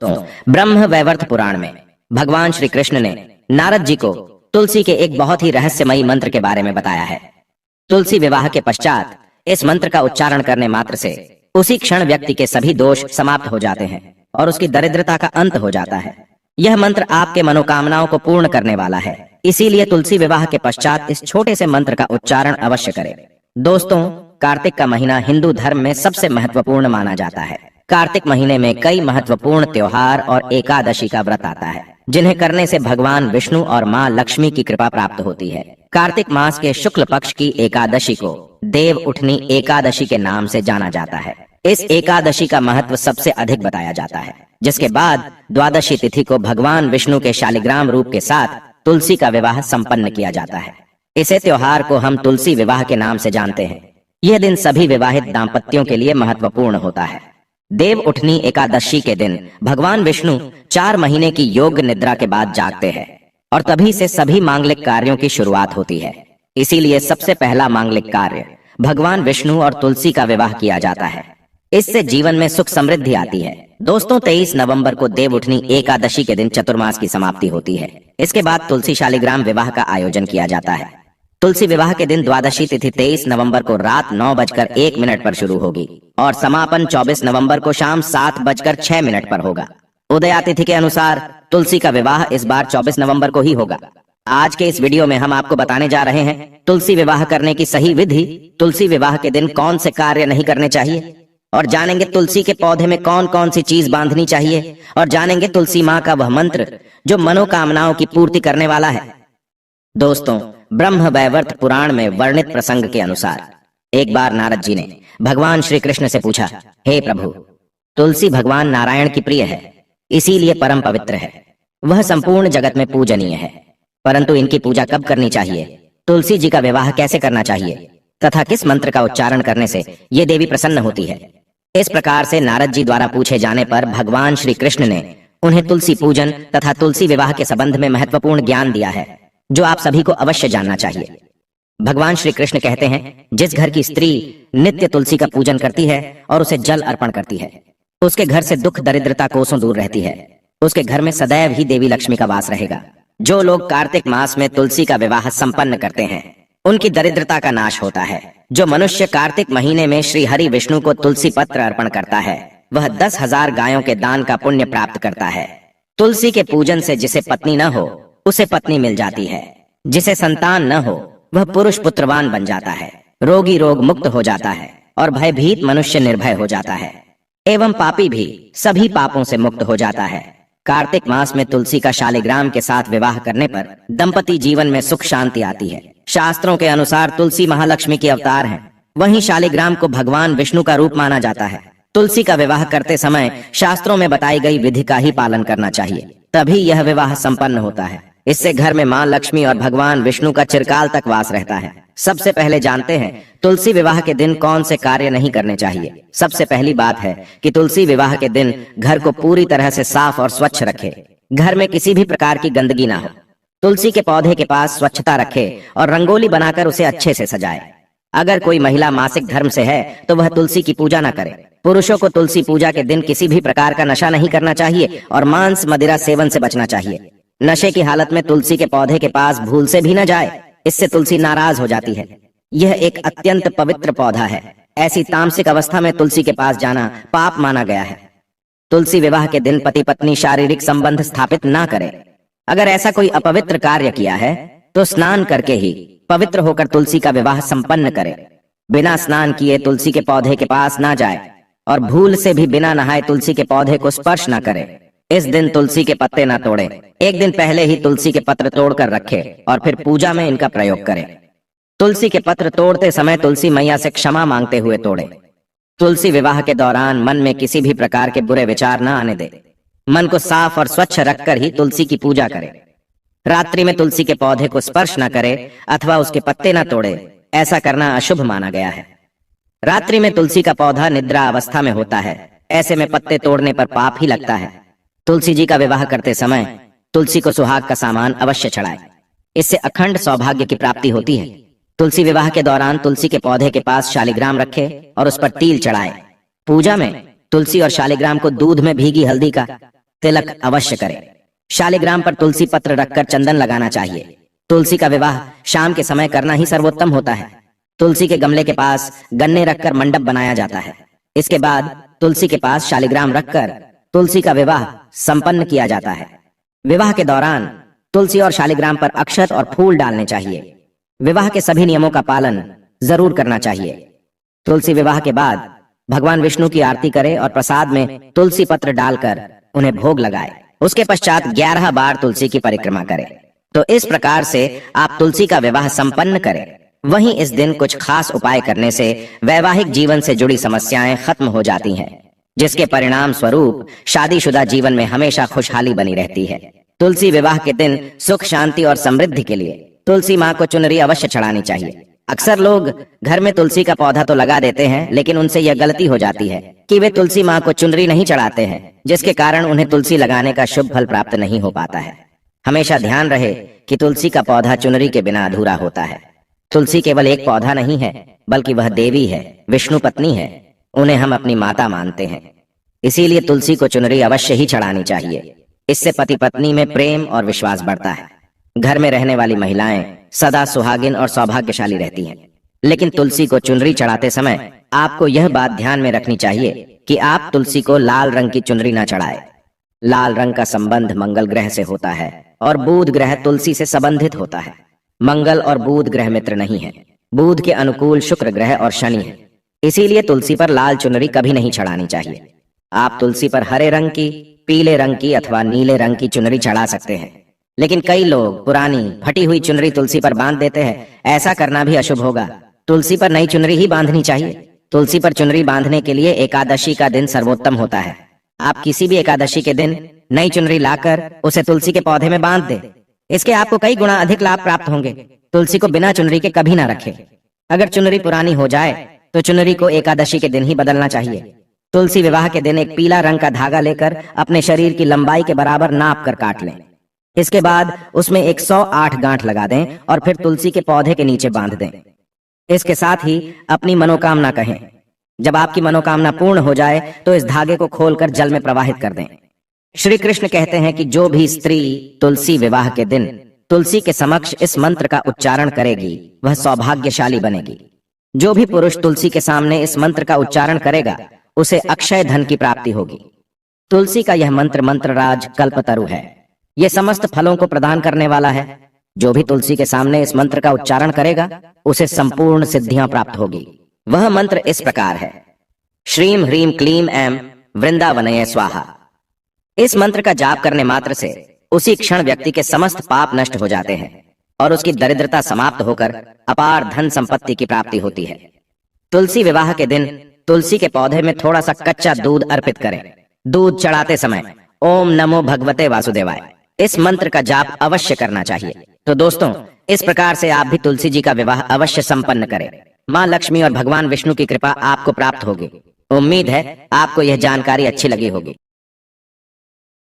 ब्रह्म वैवर्त पुराण में भगवान श्री कृष्ण ने नारद जी को तुलसी के एक बहुत ही रहस्यमयी मंत्र के बारे में बताया है। तुलसी विवाह के पश्चात इस मंत्र का उच्चारण करने मात्र से उसी क्षण व्यक्ति के सभी दोष समाप्त हो जाते हैं और उसकी दरिद्रता का अंत हो जाता है। यह मंत्र आपके मनोकामनाओं को पूर्ण करने वाला है, इसीलिए तुलसी विवाह के पश्चात इस छोटे से मंत्र का उच्चारण अवश्य करें। दोस्तों, कार्तिक का महीना हिंदू धर्म में सबसे महत्वपूर्ण माना जाता है। कार्तिक महीने में कई महत्वपूर्ण त्योहार और एकादशी का व्रत आता है, जिन्हें करने से भगवान विष्णु और माँ लक्ष्मी की कृपा प्राप्त होती है। कार्तिक मास के शुक्ल पक्ष की एकादशी को देव उठनी एकादशी के नाम से जाना जाता है। इस एकादशी का महत्व सबसे अधिक बताया जाता है, जिसके बाद द्वादशी तिथि को भगवान विष्णु के शालिग्राम रूप के साथ तुलसी का विवाह संपन्न किया जाता है। इसे त्योहार को हम तुलसी विवाह के नाम से जानते हैं। यह दिन सभी विवाहित दाम्पत्यों के लिए महत्वपूर्ण होता है। देव उठनी एकादशी के दिन भगवान विष्णु 4 महीने की योग निद्रा के बाद जागते हैं और तभी से सभी मांगलिक कार्यों की शुरुआत होती है। इसीलिए सबसे पहला मांगलिक कार्य भगवान विष्णु और तुलसी का विवाह किया जाता है। इससे जीवन में सुख समृद्धि आती है। दोस्तों, 23 नवंबर को देव उठनी एकादशी के दिन चतुर्मास की समाप्ति होती है। इसके बाद तुलसी शालिग्राम विवाह का आयोजन किया जाता है। तुलसी विवाह के दिन द्वादशी तिथि 23 नवंबर को रात 9:01 पर शुरू होगी और समापन 24 नवंबर को शाम 7:06 पर होगा। उदया तिथि के अनुसार तुलसी का विवाह इस बार 24 नवंबर को ही होगा। आज के इस वीडियो में हम आपको बताने जा रहे हैं तुलसी विवाह करने की सही विधि, तुलसी विवाह के दिन कौन से कार्य नहीं करने चाहिए, और जानेंगे तुलसी के पौधे में कौन कौन सी चीज बांधनी चाहिए, और जानेंगे तुलसी माँ का वह मंत्र जो मनोकामनाओं की पूर्ति करने वाला है। दोस्तों, ब्रह्म वैवर्त पुराण में वर्णित प्रसंग के अनुसार एक बार नारद जी ने भगवान श्री कृष्ण से पूछा, हे प्रभु, तुलसी भगवान नारायण की प्रिय है, इसीलिए परम पवित्र है। वह संपूर्ण जगत में पूजनीय है, परंतु इनकी पूजा कब करनी चाहिए, तुलसी जी का विवाह कैसे करना चाहिए तथा किस मंत्र का उच्चारण करने से ये देवी प्रसन्न होती है। इस प्रकार से नारद जी द्वारा पूछे जाने पर भगवान श्री कृष्ण ने उन्हें तुलसी पूजन तथा तुलसी विवाह के संबंध में महत्वपूर्ण ज्ञान दिया है, जो आप सभी को अवश्य जानना चाहिए। भगवान श्री कृष्ण कहते हैं, जिस घर की स्त्री नित्य तुलसी का पूजन करती है और उसे जल अर्पण करती है, उसके घर से दुख दरिद्रता कोसों दूर रहती है। उसके घर में सदैव ही देवी लक्ष्मी का वास रहेगा। जो लोग कार्तिक मास में तुलसी का विवाह संपन्न करते हैं, उनकी दरिद्रता का नाश होता है। जो मनुष्य कार्तिक महीने में श्री हरि विष्णु को तुलसी पत्र अर्पण करता है, वह 10,000 गायों के दान का पुण्य प्राप्त करता है। तुलसी के पूजन से जिसे पत्नी न हो उसे पत्नी मिल जाती है, जिसे संतान न हो वह पुरुष पुत्रवान बन जाता है, रोगी रोग मुक्त हो जाता है और भयभीत मनुष्य निर्भय हो जाता है, एवं पापी भी सभी पापों से मुक्त हो जाता है। कार्तिक मास में तुलसी का शालिग्राम के साथ विवाह करने पर दंपति जीवन में सुख शांति आती है। शास्त्रों के अनुसार तुलसी महालक्ष्मी की अवतार है, वहीं शालिग्राम को भगवान विष्णु का रूप माना जाता है। तुलसी का विवाह करते समय शास्त्रों में बताई गई विधि का ही पालन करना चाहिए, तभी यह विवाह संपन्न होता है। इससे घर में मां लक्ष्मी और भगवान विष्णु का चिरकाल तक वास रहता है। सबसे पहले जानते हैं तुलसी विवाह के दिन कौन से कार्य नहीं करने चाहिए। सबसे पहली बात है कि तुलसी विवाह के दिन घर को पूरी तरह से साफ और स्वच्छ रखे। घर में किसी भी प्रकार की गंदगी ना हो। तुलसी के पौधे के पास स्वच्छता रखे और रंगोली बनाकर उसे अच्छे से सजाए। अगर कोई महिला मासिक धर्म से है तो वह तुलसी की पूजा न करे। पुरुषों को तुलसी पूजा के दिन किसी भी प्रकार का नशा नहीं करना चाहिए और मांस मदिरा सेवन से बचना चाहिए। नशे की हालत में तुलसी के पौधे के पास भूल से भी न जाए, इससे तुलसी नाराज हो जाती है। यह एक अत्यंत पवित्र पौधा है। ऐसी तामसिक अवस्था में तुलसी के पास जाना पाप माना गया है। तुलसी विवाह के दिन पति पत्नी शारीरिक संबंध स्थापित ना करे। अगर ऐसा कोई अपवित्र कार्य किया है तो स्नान करके ही पवित्र होकर तुलसी का विवाह संपन्न करे। बिना स्नान किए तुलसी के पौधे के पास ना जाए और भूल से भी बिना नहाए तुलसी के पौधे को स्पर्श ना करे। इस दिन तुलसी के पत्ते ना तोड़े। एक दिन पहले ही तुलसी के पत्र तोड़कर रखे और फिर पूजा में इनका प्रयोग करे। तुलसी के पत्र तोड़ते समय तुलसी मैया से क्षमा मांगते हुए तोड़े। तुलसी विवाह के दौरान मन में किसी भी प्रकार के बुरे विचार न आने दे। मन को साफ और स्वच्छ रखकर ही तुलसी की पूजा करे। रात्रि में तुलसी के पौधे को स्पर्श न करे अथवा उसके पत्ते न तोड़े। ऐसा करना अशुभ माना गया है। रात्रि में तुलसी का पौधा निद्रा अवस्था में होता है। ऐसे में पत्ते तोड़ने पर पाप ही लगता है। तुलसी जी का विवाह करते समय तुलसी को सुहाग का सामान अवश्य चढ़ाए। इससे अखंड सौभाग्य की प्राप्ति होती है। तुलसी विवाह के दौरान तुलसी के पौधे के पास शालिग्राम रखे और उस पर तिल चढ़ाए। पूजा में तुलसी और शालिग्राम को दूध में भीगी हल्दी का तिलक अवश्य करें। शालिग्राम पर तुलसी पत्र रखकर चंदन लगाना चाहिए। तुलसी का विवाह शाम के समय करना ही सर्वोत्तम होता है। तुलसी के गमले के पास गन्ने रखकर मंडप बनाया जाता है। इसके बाद तुलसी के पास शालिग्राम रखकर तुलसी का विवाह संपन्न किया जाता है। विवाह के दौरान तुलसी और शालिग्राम पर अक्षत और फूल डालने चाहिए। विवाह के सभी नियमों का पालन जरूर करना चाहिए। तुलसी विवाह के बाद भगवान विष्णु की आरती करे और प्रसाद में तुलसी पत्र डालकर उन्हें भोग लगाए। उसके पश्चात 11 बार तुलसी की परिक्रमा करें। तो इस प्रकार से आप तुलसी का विवाह संपन्न करें। वहीं इस दिन कुछ खास उपाय करने से वैवाहिक जीवन से जुड़ी समस्याएं खत्म हो जाती हैं, जिसके परिणाम स्वरूप शादीशुदा जीवन में हमेशा खुशहाली बनी रहती है। तुलसी विवाह के दिन सुख, शांति और समृद्धि के लिए तुलसी माँ को चुनरी अवश्य चढ़ानी चाहिए। अक्सर लोग घर में तुलसी का पौधा तो लगा देते हैं, लेकिन उनसे यह गलती हो जाती है कि वे तुलसी माँ को चुनरी नहीं चढ़ाते हैं, जिसके कारण उन्हें तुलसी लगाने का शुभ फल प्राप्त नहीं हो पाता है। हमेशा ध्यान रहे कि तुलसी का पौधा चुनरी के बिना अधूरा होता है। तुलसी केवल एक पौधा नहीं है, बल्कि वह देवी है, विष्णु पत्नी है। उन्हें हम अपनी माता मानते हैं। इसीलिए तुलसी को चुनरी अवश्य ही चढ़ानी चाहिए। इससे पति पत्नी में प्रेम और विश्वास बढ़ता है। घर में रहने वाली महिलाएं सदा सुहागिन और सौभाग्यशाली रहती हैं। लेकिन तुलसी को चुनरी चढ़ाते समय आपको यह बात ध्यान में रखनी चाहिए कि आप तुलसी को लाल रंग की चुनरी न चढ़ाएं। लाल रंग का संबंध मंगल ग्रह से होता है और बुध ग्रह तुलसी से संबंधित होता है। मंगल और बुध ग्रह मित्र नहीं है। बुध के अनुकूल शुक्र ग्रह और शनि है। इसीलिए तुलसी पर लाल चुनरी कभी नहीं चढ़ानी चाहिए। आप तुलसी पर हरे रंग की, पीले रंग की अथवा नीले रंग की चुनरी चढ़ा सकते हैं। लेकिन कई लोग पुरानी फटी हुई चुनरी तुलसी पर बांध देते हैं। ऐसा करना भी अशुभ होगा। तुलसी पर नई चुनरी ही बांधनी चाहिए। तुलसी पर चुनरी बांधने के लिए एकादशी का दिन सर्वोत्तम होता है। आप किसी भी एकादशी के दिन नई चुनरी लाकर उसे तुलसी के पौधे में बांध दे। इसके आपको कई गुना अधिक लाभ प्राप्त होंगे। तुलसी को बिना चुनरी के कभी ना रखें। अगर चुनरी पुरानी हो जाए तो चुनरी को एकादशी के दिन ही बदलना चाहिए। तुलसी विवाह के दिन एक पीला रंग का धागा लेकर अपने शरीर की लंबाई के बराबर नाप कर काट लें। इसके बाद उसमें 108 गांठ लगा दें और फिर तुलसी के पौधे के नीचे बांध दें। इसके साथ ही अपनी मनोकामना कहें। जब आपकी मनोकामना पूर्ण हो जाए तो इस धागे को खोलकर जल में प्रवाहित कर दें। श्री कृष्ण कहते हैं कि जो भी स्त्री तुलसी विवाह के दिन तुलसी के समक्ष इस मंत्र का उच्चारण करेगी वह सौभाग्यशाली बनेगी। जो भी पुरुष तुलसी के सामने इस मंत्र का उच्चारण करेगा उसे अक्षय धन की प्राप्ति होगी। तुलसी का यह मंत्र मंत्रराज कल्पतरु है। यह समस्त फलों को प्रदान करने वाला है। जो भी तुलसी के सामने इस मंत्र का उच्चारण करेगा उसे संपूर्ण सिद्धियां प्राप्त होगी। वह मंत्र इस प्रकार है, श्रीम ह्रीम क्लीम ऐं वृंदावनये स्वाहा। इस मंत्र का जाप करने मात्र से उसी क्षण व्यक्ति के समस्त पाप नष्ट हो जाते हैं और उसकी दरिद्रता समाप्त होकर अपार धन संपत्ति की प्राप्ति होती है। तुलसी विवाह के दिन तुलसी के पौधे में थोड़ा सा कच्चा दूध अर्पित करें। दूध चढ़ाते समय ओम नमो भगवते वासुदेवाय इस मंत्र का जाप अवश्य करना चाहिए। तो दोस्तों, इस प्रकार से आप भी तुलसी जी का विवाह अवश्य संपन्न करें। माँ लक्ष्मी और भगवान विष्णु की कृपा आपको प्राप्त होगी। उम्मीद है आपको यह जानकारी अच्छी लगी होगी।